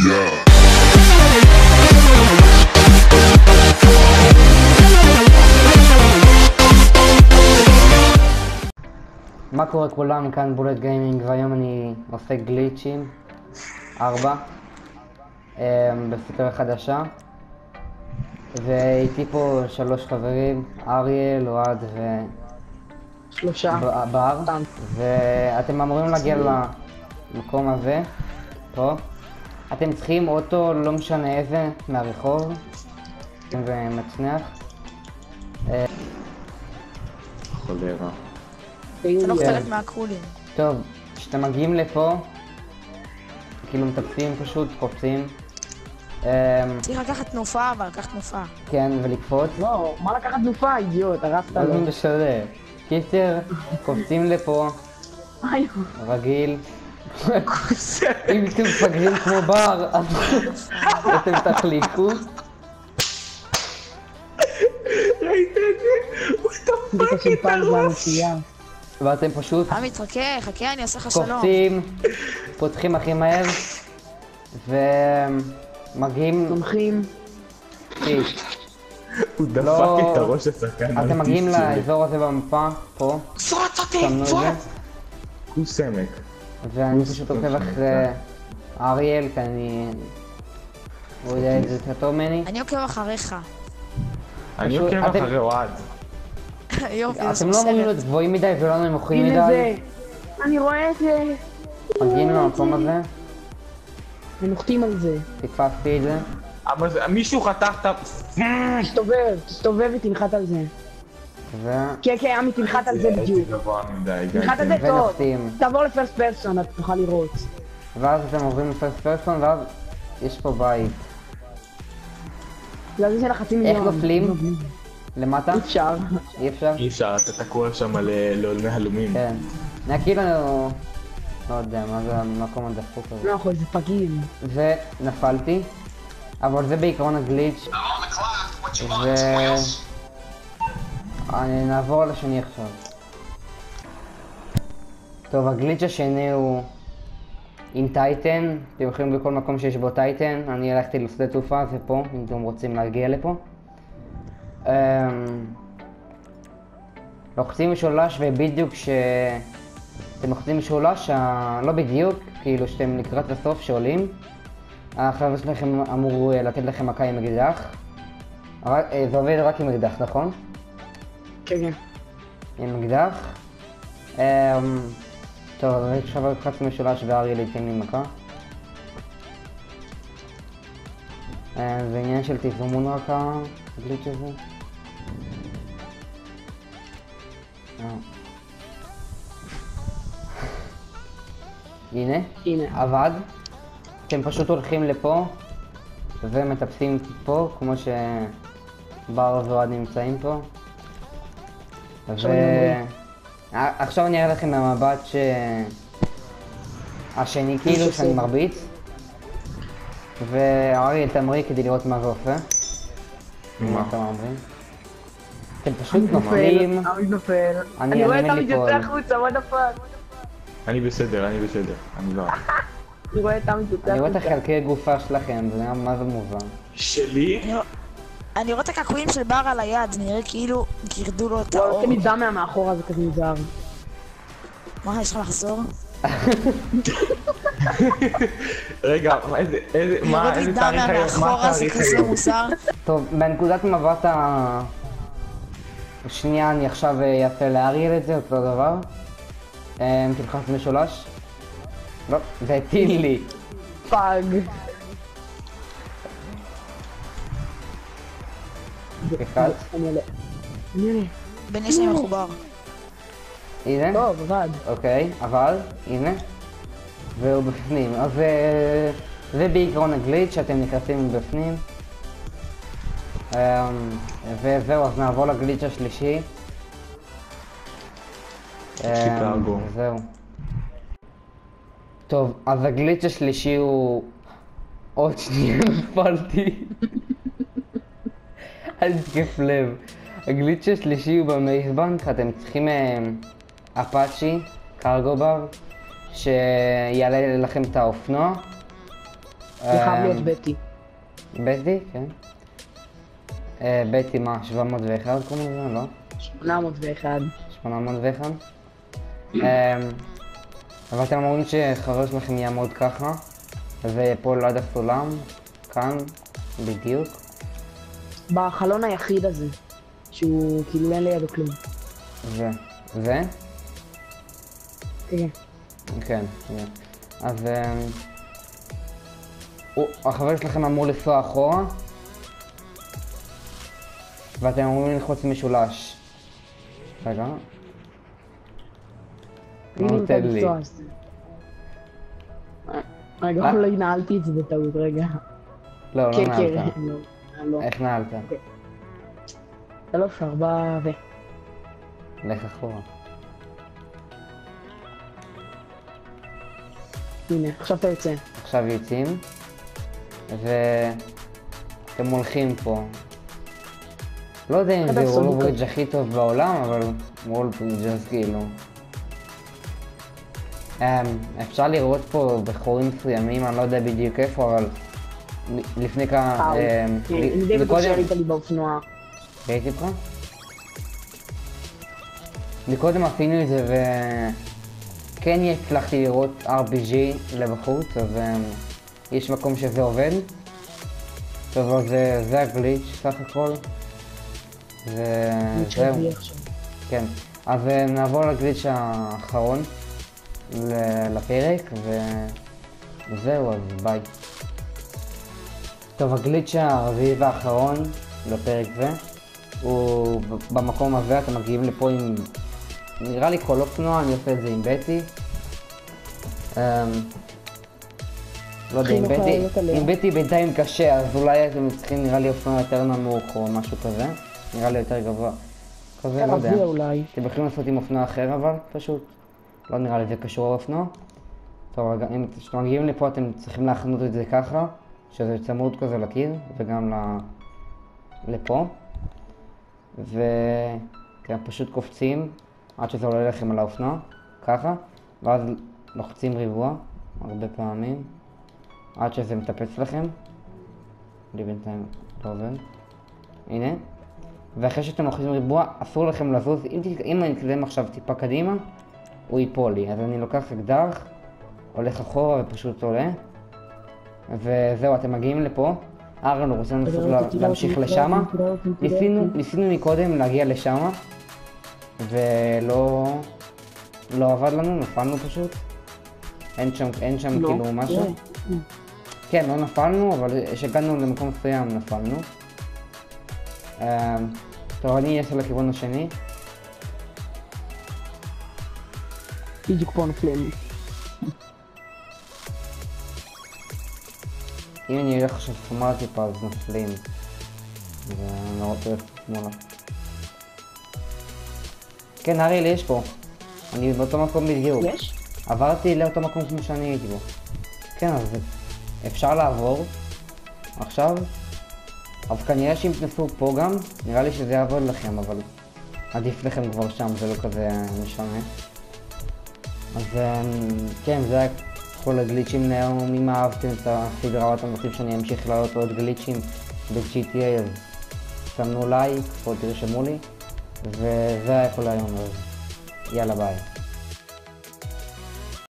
מה קורה כולם? כאן בולט גיימינג, והיום אני עושה גליצ'ים 4 בספר חדשה, ואיתי פה 3 חברים, אריאל, אוהד ובר, ואתם אמורים להגיע למקום הזה, פה. אתם צריכים אוטו, לא משנה איזה, מהרחוב ומצנח. חולרה. אתה לא חלק מהקרולים. טוב, כשאתם מגיעים לפה, כאילו מטפסים פשוט, קופצים. צריך לקחת תנופה, אבל לקחת תנופה. כן, ולקפוץ. לא, מה לקחת תנופה, אידיוט? הרסת לו. זה משנה. קיצר, קופצים לפה, רגיל. אם אתם מפגרים כמו בר, אז אתם תחליקו. ראית את זה? הוא דפק את הראש! ואתם פשוט עמית, חכה, אני אעשה לך שלום. קופצים, פותחים הכי מהר, ומגיעים... תומכים. הוא דפק את הראש השחקן. אתם מגיעים לאזור הזה במפה, פה. פרוט אותי! שמנו את זה. הוא סמק. ואני פשוט עוקב אחרי אריאל, כי הוא יודע את זה יותר טוב ממני. אני עוקב אחריך. אני עוקב אחרי אוהד. אתם לא אמורים להיות גבוהים מדי ולא נמוכים מדי. אני רואה את זה. מגיעים למקום הזה. ונוחתים על זה. תקפתי את זה. אבל מישהו חתך את ה... תסתובב ותנחת על זה. כן, עמי, תנחת על זה בדיוק. תנחת על זה טוב. ונוחתים. תעבור לפרסט פרסון, אתה תוכל לראות. ואז אתם עוברים לפרסט פרסון, ואז יש פה בית. זה של החצי מיליון. איך נופלים? למטה? אי אפשר. אי אפשר? אי אפשר, אתה תקוע שם לעולמי הלומים. כן. נקי לנו... לא יודע, מה זה המקום הדפוק הזה. לא יכול, זה פגיל. ונפלתי. אבל זה בעיקרון הגליץ'. נעבור על השני עכשיו. טוב, הגליץ' השני הוא עם טייטן. אתם יכולים בכל מקום שיש בו טייטן. אני הלכתי לשדה תעופה, זה פה, אם אתם רוצים להגיע לפה. לוחצים משולש, ובדיוק כשאתם לוחצים משולש, לא בדיוק, כאילו שאתם לקראת הסוף שעולים, החבר שלכם אמור לתת לכם מכה עם אקדח. זה עובד רק עם אקדח, נכון? כן, כן. עם אקדח. טוב, עכשיו לוחצים משולש ואריאל ייתן לי מכה. זה עניין של תזמון רק הגליץ' הזה. הנה, עבד. אתם פשוט הולכים לפה ומטפסים פה, כמו שבר ואוהד נמצאים פה. עכשיו אני אראה לכם מהמבט השני, כאילו, שאני מרביץ. ואריאל תמריא כדי לראות מה זה עושה. מה אתה מרביץ? אתם פשוט נופלים. עמית נופל. אני רואה את עמית יוצא החוצה, מה נפל? אני בסדר, אני לא... אני רואה את עמית יוצא החוצה. אני רואה את החלקי גופה שלכם, זה מה זה מובן. שלי? אני רואה את הקעקועים של בר על היד, זה נראה כאילו גירדו לו את האור. לא, תמיד דם מהמאחורה, זה כזה מוזר. מה, יש לך לחזור? רגע, איזה תאריך היום? מה התאריך היום? טוב, בנקודת מבט השנייה אני עכשיו אעשה לאריאל את זה, אותו דבר. תלחץ משולש. לא, זה הטיל לי. פאג. אחד. אני עולה. בני שני מחובר. הנה. טוב, עבד. אוקיי, אבל, הנה. והוא בפנים. אז זה בעיקרון הגליץ' שאתם נכנסים בפנים. וזהו, אז נעבור לגליץ' השלישי. זהו. טוב, אז הגליץ' השלישי הוא... עוד שנייה נפלתי. אל תתקף לב. הגליץ' השלישי הוא במייסבנק, אתם צריכים אפאצ'י, קרגו בר, שיעלה לכם את האופנוע. זה חייב להיות בטי. בטי? כן. בטי מה? 701 קוראים לזה? לא? 801. 801? אבל אתם אומרים שחבר שלכם יעמוד ככה, ויפול עד הסולם, כאן, בדיוק. בחלון היחיד הזה, שהוא כאילו אין לידו כלום. ו? כן. כן. אז החבר שלכם אמור לנסוע אחורה, ואתם אמורים ללחוץ משולש. רגע. נותן לי. רגע, לא נעלתי את זה בטעות, רגע. לא נעלת. לא. איך נעלת? 3, 4 ו... לך אחורה. הנה, עכשיו אתה יוצא. עכשיו יוצאים, ואתם הולכים פה. לא יודע אם זה וול ברידג' הכי טוב בעולם, אבל וול ברידג' אז כאילו. אפשר לראות פה בחורים מסוימים, אני לא יודע בדיוק איפה, אבל לפני כמה... אני די בטוח שהיית לי באופנוע. ראיתי פה? מקודם עשינו את זה וכן הצלחתי לראות RPG לבחוץ, אז יש מקום שזה עובד. טוב, אז זה הגליץ' סך הכל. וזהו. כן. אז נעבור לגליץ' האחרון לפרק, וזהו, אז ביי. טוב, הגליץ' הרביעי והאחרון לפרק זה, הוא במקום הזה, אתם מגיעים לפה עם, נראה לי כל אופנוע, אני עושה את זה עם בטי. לא יודע, עם בטי בינתיים קשה, אז אולי אתם צריכים נראה לי אופנוע יותר נמוך או משהו כזה, נראה לי יותר גבוה. כזה, לא יודע. אתם יכולים לעשות עם אופנוע אחר אבל, פשוט. לא נראה לי זה קשור לאופנוע. טוב, רגע, אם אתם מגיעים לפה אתם צריכים להכנות את זה ככה, שזה צמוד כזה לקיר, וגם לפה. וכן, פשוט קופצים עד שזה עולה לכם על האופנוע, ככה, ואז לוחצים ריבוע, הרבה פעמים, עד שזה מטפץ לכם. לי בינתיים לא עובד. הנה. ואחרי שאתם לוחצים ריבוע, אסור לכם לזוז. אם אני אתקדם עכשיו טיפה קדימה, הוא ייפול לי. אז אני לוקח אקדח, הולך אחורה ופשוט עולה. וזהו, אתם מגיעים לפה. אנחנו רוצים להמשיך לשמה. ניסינו מקודם להגיע לשמה, ולא עבד לנו, נפלנו פשוט. אין שם כאילו משהו. כן, לא נפלנו, אבל כשהגענו למקום מסוים נפלנו. טוב, אני אעשה לכיוון השני. בדיוק פה נפלים. אם אני אלך עכשיו שמאלה טיפה אז נפלים. ואני לא רוצה שמאלה. כן, אריאל, יש פה. אני באותו מקום בדיוק. יש? עברתי לאותו מקום כמו שאני הייתי בו. כן, אז אפשר לעבור. עכשיו. אז כנראה שאם תנסו פה גם, נראה לי שזה יעבוד לכם, אבל עדיף לכם כבר שם, זה לא כזה משנה. אז כן, זה היה כל הגליצ'ים להיום. אם אהבתם את הסדרה ואתם רוצים שאני אמשיך לעלות עוד גליצ'ים ב-GTA, אז תמנו לייק או תרשמו לי, וזה היה כל היום, אז יאללה ביי.